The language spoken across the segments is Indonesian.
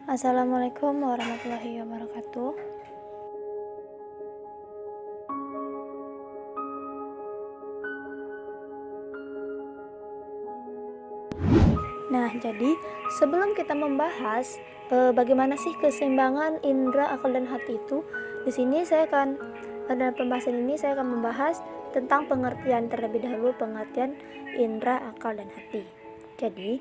Assalamualaikum warahmatullahi wabarakatuh. Nah, jadi sebelum kita membahas bagaimana sih keseimbangan indera, akal, dan hati itu, di sini saya akan pada pembahasan ini saya akan membahas tentang pengertian terlebih dahulu, pengertian indera, akal, dan hati. Jadi,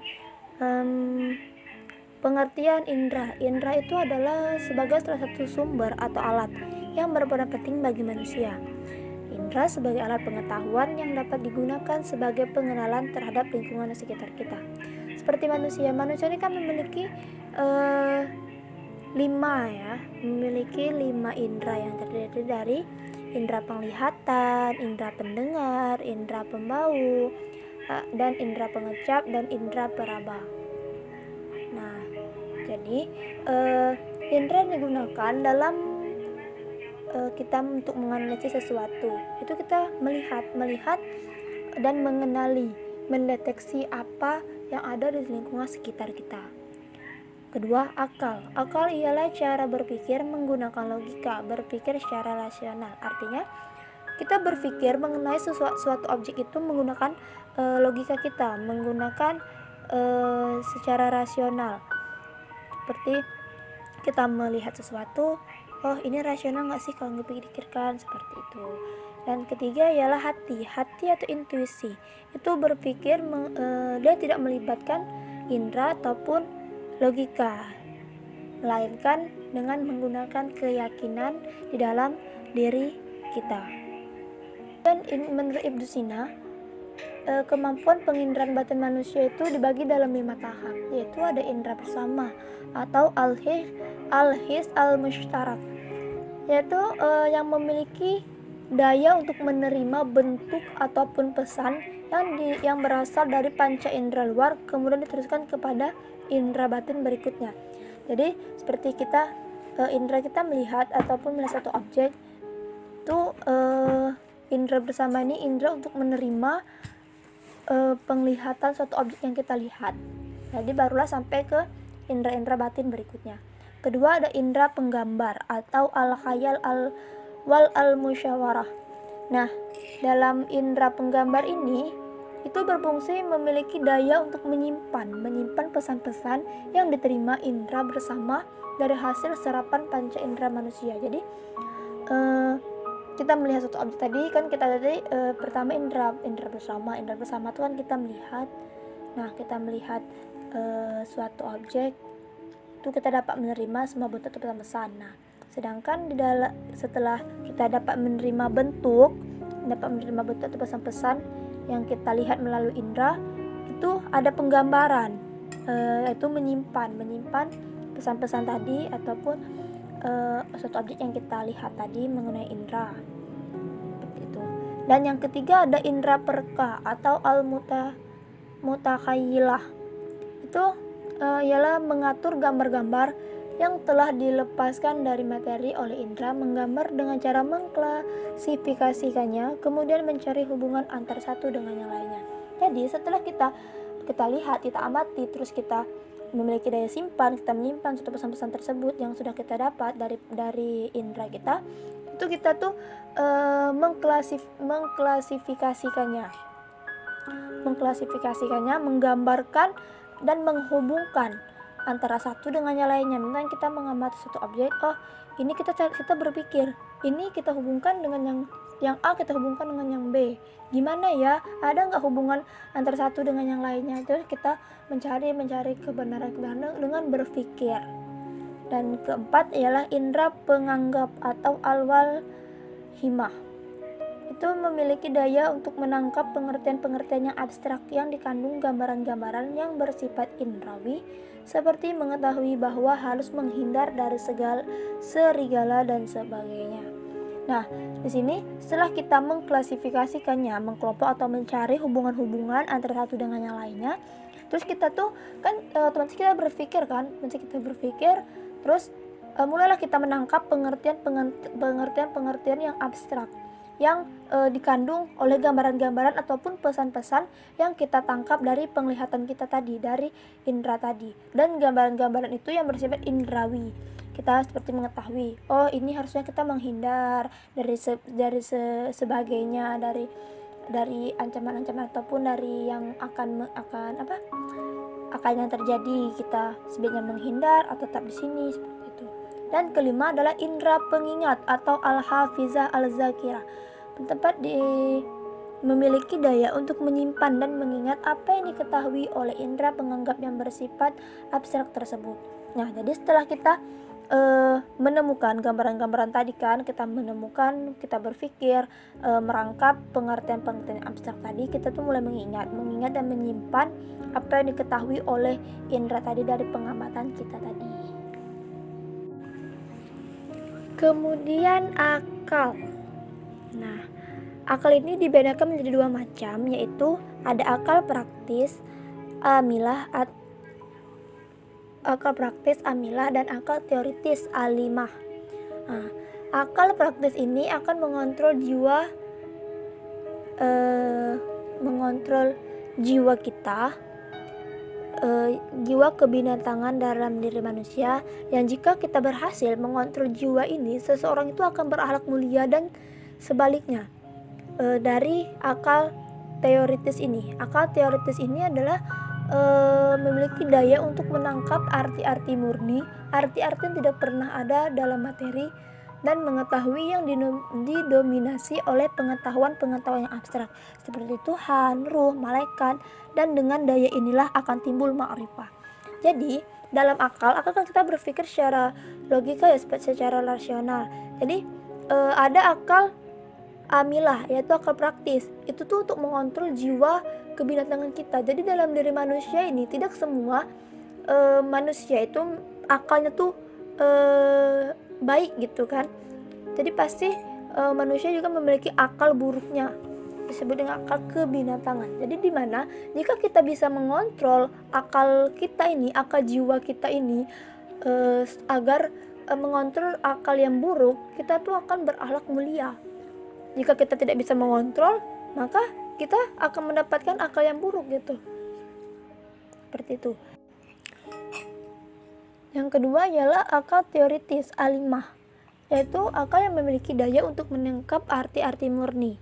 pengertian indera itu adalah sebagai salah satu sumber atau alat yang berperan penting bagi manusia. Indera sebagai alat pengetahuan yang dapat digunakan sebagai pengenalan terhadap lingkungan sekitar kita. Seperti manusia ini kan memiliki lima indera yang terdiri dari indera penglihatan, indera pendengar, indera pembau, dan indera pengecap dan indera peraba. Nah, jadi indera digunakan dalam kita untuk menganalisis sesuatu. Itu kita melihat dan mengenali, mendeteksi apa yang ada di lingkungan sekitar kita. Kedua, akal. Akal ialah cara berpikir menggunakan logika, berpikir secara rasional. Artinya, kita berpikir mengenai suatu objek itu menggunakan logika kita, menggunakan secara rasional. Seperti kita melihat sesuatu, oh ini rasional nggak sih kalau dipikirkan, seperti itu. Dan ketiga ialah hati atau intuisi. Itu berpikir dia tidak melibatkan indera ataupun logika, melainkan dengan menggunakan keyakinan di dalam diri kita. Dan menurut Ibnu Sina, kemampuan penginderaan batin manusia itu dibagi dalam 5 tahap, yaitu ada indera bersama atau al-his al-mushtarak, yaitu yang memiliki daya untuk menerima bentuk ataupun pesan yang berasal dari panca indera luar, kemudian diteruskan kepada indera batin berikutnya. Jadi seperti indera kita melihat ataupun melihat satu objek itu, indera bersama ini indera untuk menerima penglihatan suatu objek yang kita lihat. Jadi barulah sampai ke indera-indera batin berikutnya. Kedua ada indera penggambar atau al-khayal wal al-musyawarah. Nah, dalam indera penggambar ini itu berfungsi memiliki daya untuk menyimpan pesan-pesan yang diterima indera bersama dari hasil serapan panca indera manusia. Jadi kita melihat suatu objek tadi kan pertama indera bersama itu kan kita melihat. Nah, kita melihat suatu objek itu kita dapat menerima semua bentuk atau pesan-pesan. Nah, sedangkan setelah kita dapat menerima bentuk atau pesan-pesan yang kita lihat melalui indera, itu ada penggambaran, yaitu menyimpan pesan-pesan tadi ataupun suatu objek yang kita lihat tadi mengenai indera, seperti itu. Dan yang ketiga ada indera perka atau al-mutakhayilah. Itu ialah mengatur gambar-gambar yang telah dilepaskan dari materi oleh indera, menggambar dengan cara mengklasifikasikannya, kemudian mencari hubungan antara satu dengan yang lainnya. Jadi setelah kita lihat, kita amati, terus kita memiliki daya simpan, kita menyimpan suatu pesan-pesan tersebut yang sudah kita dapat dari indera kita, itu kita tuh mengklasifikasikannya, menggambarkan dan menghubungkan antara satu dengan yang lainnya. Misalnya kita mengamati suatu objek, oh ini kita berpikir, ini kita hubungkan dengan yang A, kita hubungkan dengan yang B. Gimana ya? Ada nggak hubungan antara satu dengan yang lainnya? Terus kita mencari kebenaran dengan berpikir. Dan keempat ialah indera penganggap atau alwal himah. Itu memiliki daya untuk menangkap pengertian-pengertian yang abstrak yang dikandung gambaran-gambaran yang bersifat indrawi, seperti mengetahui bahwa harus menghindar dari serigala dan sebagainya. Nah, di sini setelah kita mengklasifikasikannya, mengkelompok atau mencari hubungan-hubungan antara satu dengan yang lainnya, terus kita tuh kan otomatis kita berpikir, terus mulailah kita menangkap pengertian yang abstrak. yang dikandung oleh gambaran-gambaran ataupun pesan-pesan yang kita tangkap dari penglihatan kita tadi, dari indera tadi. Dan gambaran-gambaran itu yang bersifat indrawi. Kita seperti mengetahui, oh ini harusnya kita menghindar dari sebagainya, dari ancaman-ancaman ataupun dari yang akan yang terjadi. Kita sebaiknya menghindar atau tetap di sini, seperti itu. Dan kelima adalah indera pengingat atau al-hafizah al-zakirah, tempat memiliki daya untuk menyimpan dan mengingat apa yang diketahui oleh indera penganggap yang bersifat abstrak tersebut. Nah, jadi setelah kita menemukan gambaran-gambaran tadi kan, kita berpikir, merangkap pengertian-pengertian abstrak tadi, kita tuh mulai mengingat dan menyimpan apa yang diketahui oleh indera tadi dari pengamatan kita tadi. Kemudian akal. Nah, akal ini dibedakan menjadi dua macam, yaitu ada akal praktis, amilah, dan akal teoritis, alimah. Nah, akal praktis ini akan mengontrol jiwa kita, jiwa kebinatangan dalam diri manusia, yang jika kita berhasil mengontrol jiwa ini, seseorang itu akan berakhlak mulia, dan sebaliknya dari akal teoritis ini. Akal teoritis ini adalah memiliki daya untuk menangkap arti-arti murni, arti-arti yang tidak pernah ada dalam materi, dan mengetahui yang didominasi oleh pengetahuan yang abstrak seperti Tuhan, ruh, malaikat, dan dengan daya inilah akan timbul ma'rifah. Jadi dalam akal kan kita berpikir secara logika ya, secara rasional. Jadi ada akal amilah, yaitu akal praktis. Itu tuh untuk mengontrol jiwa kebinatangan kita. Jadi dalam diri manusia ini tidak semua manusia itu akalnya tuh baik gitu kan. Jadi pasti manusia juga memiliki akal buruknya, disebut dengan akal kebinatangan. Jadi di mana jika kita bisa mengontrol akal kita ini, akal jiwa kita ini, agar mengontrol akal yang buruk, kita tuh akan berakhlak mulia. Jika kita tidak bisa mengontrol, maka kita akan mendapatkan akal yang buruk gitu. Seperti itu. Yang kedua ialah akal teoritis, alimah, yaitu akal yang memiliki daya untuk menangkap arti-arti murni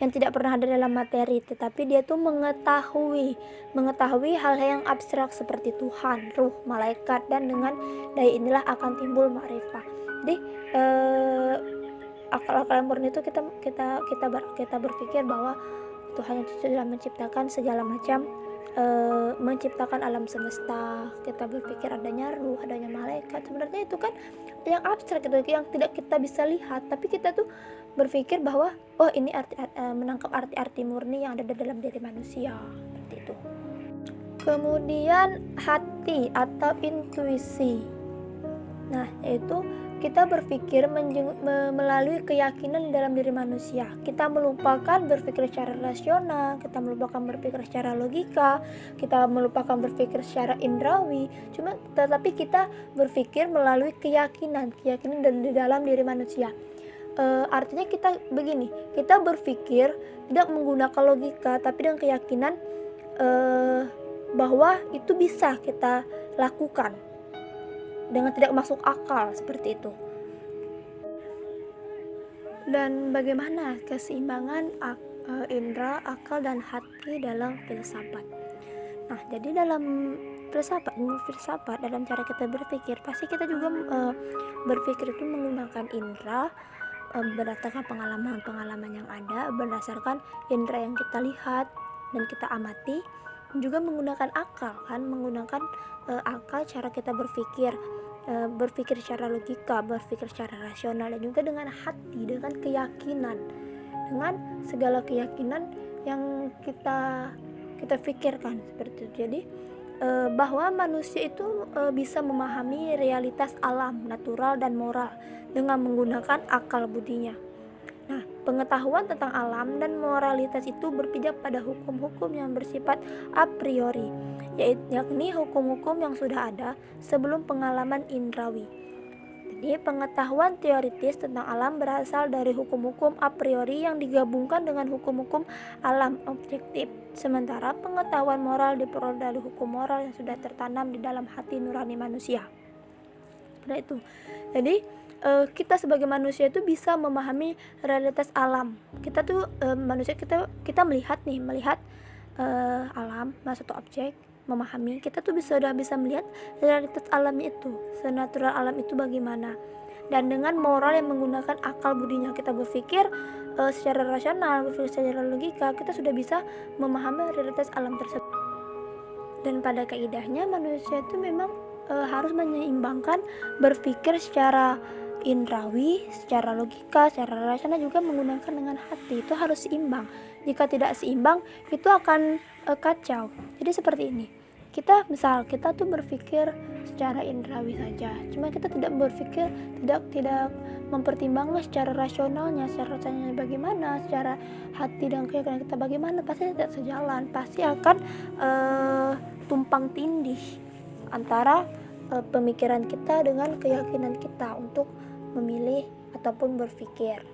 yang tidak pernah ada dalam materi, tetapi dia tuh mengetahui hal-hal yang abstrak seperti Tuhan, ruh, malaikat, dan dengan daya inilah akan timbul ma'rifah. Jadi akal-akal yang murni itu kita berpikir bahwa Tuhan itu sudah menciptakan segala macam, menciptakan alam semesta. Kita berpikir adanya ruh, adanya malaikat. Sebenarnya itu kan yang abstrak gitu, yang tidak kita bisa lihat, tapi kita tuh berpikir bahwa oh ini menangkap arti-arti murni yang ada di dalam diri manusia, seperti itu. Kemudian hati atau intuisi. Nah, yaitu kita berpikir melalui keyakinan dalam diri manusia. Kita melupakan berpikir secara rasional, kita melupakan berpikir secara logika, kita melupakan berpikir secara indrawi. Tetapi kita berpikir melalui keyakinan di dalam diri manusia. Artinya kita begini, kita berpikir tidak menggunakan logika, tapi dengan keyakinan bahwa itu bisa kita lakukan dengan tidak masuk akal, seperti itu. Dan bagaimana keseimbangan indera, akal, dan hati dalam filsafat? Nah, jadi dalam filsafat dalam cara kita berpikir, pasti kita juga berpikir itu menggunakan indera, berdasarkan pengalaman yang ada, berdasarkan indera yang kita lihat dan kita amati, juga menggunakan akal kan, menggunakan akal cara kita berpikir secara logika, berpikir secara rasional, dan juga dengan hati, dengan keyakinan, dengan segala keyakinan yang kita pikirkan, seperti itu. Jadi bahwa manusia itu bisa memahami realitas alam, natural, dan moral dengan menggunakan akal budinya. Nah, pengetahuan tentang alam dan moralitas itu berpijak pada hukum-hukum yang bersifat a priori, yakni hukum-hukum yang sudah ada sebelum pengalaman indrawi. Jadi, pengetahuan teoritis tentang alam berasal dari hukum-hukum a priori yang digabungkan dengan hukum-hukum alam objektif. Sementara pengetahuan moral diperoleh dari hukum moral yang sudah tertanam di dalam hati nurani manusia. Nah itu. Jadi, kita sebagai manusia itu bisa memahami realitas alam. Kita tuh manusia, kita melihat alam, satu objek, memahami, kita tuh sudah bisa melihat realitas alamnya itu, senatural alam itu bagaimana. Dan dengan moral yang menggunakan akal budinya, kita berpikir secara rasional, berpikir secara logika, kita sudah bisa memahami realitas alam tersebut. Dan pada kaidahnya manusia itu memang harus menyeimbangkan berpikir secara indrawi, secara logika, secara rasional, juga menggunakan dengan hati. Itu harus seimbang. Jika tidak seimbang, itu akan kacau. Jadi seperti ini. Kita tuh berpikir secara indrawi saja. Cuma kita tidak berpikir, tidak mempertimbangkan secara rasionalnya, secara rasionalnya bagaimana, secara hati dan keyakinan kita bagaimana, pasti tidak sejalan. Pasti akan tumpang tindih antara pemikiran kita dengan keyakinan kita untuk memilih ataupun berpikir.